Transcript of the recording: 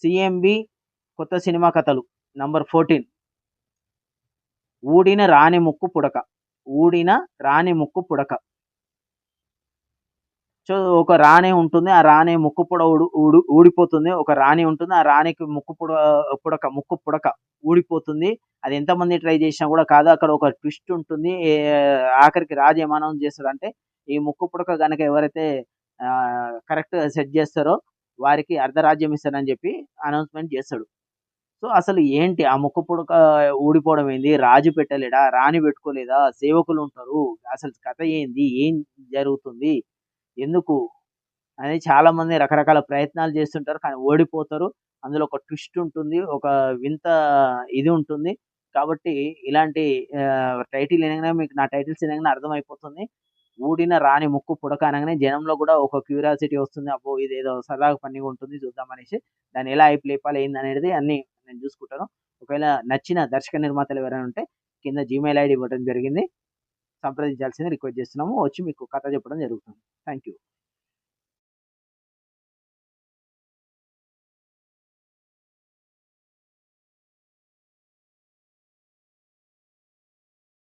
CMB కొత్త cinema కథలు number 14. ఊడిన రాణి ముక్కు పుడక. ఊడిన రాణి ముక్కు పుడక. సో ఒక రాణి ఉంటుంది, ఆ రాణి ముక్కు పుడ ఊడిపోతుంది. ఒక రాణి ఉంటుంది, ఆ రాణికి ముక్కు పుడక ఊడిపోతుంది. అది ఎంతమంది ట్రై చేసినా కూడా కాదు. అక్కడ ఒక ట్విస్ట్ ఉంటుంది. ఆఖరికి రాజు ఏం అనౌన్స్ చేస్తాడంటే, ఈ ముక్కు పుడక గనక ఎవరైతే కరెక్ట్ సెట్ చేస్తారో వారికి అర్ధరాజ్యం ఇస్తానని చెప్పి అనౌన్స్మెంట్ చేస్తాడు. సో అసలు ఏంటి ఆ ముక్కు పుడక ఊడిపోవడం ఏంది? రాజు పెట్టలేడా? రాణి పెట్టుకోలేదా? సేవకులు ఉంటారు. అసలు కథ ఏంది? ఏం జరుగుతుంది? ఎందుకు అని చాలా మంది రకరకాల ప్రయత్నాలు చేస్తుంటారు. కానీ ఓడిపోతారు. అందులో ఒక ట్విస్ట్ ఉంటుంది. ఒక వింత ఇది ఉంటుంది. కాబట్టి ఇలాంటి టైటిల్ వినంగానే మీకు నా టైటిల్స్ వినంగానే అర్థమైపోతుంది. ఊడిన రాణి ముక్కు పుడక అనంగానే జనంలో కూడా ఒక క్యూరియాసిటీ వస్తుంది. అబ్బో! ఇదేదో సరదాగా ఫన్నీగా ఉంటుంది చూద్దామనేసి. దాన్ని ఎలా హైప్ లేపాలి ఏందనేది అన్నీ నేను చూసుకుంటాను. ఒకవేళ నచ్చిన దర్శక నిర్మాతలు ఎవరైనా ఉంటే కింద జీమెయిల్ ఐడీ ఇవ్వడం జరిగింది. సంప్రదించాల్సింది రిక్వెస్ట్ చేస్తున్నాము. వచ్చి మీకు కథ చెప్పడం జరుగుతుంది. Thank you.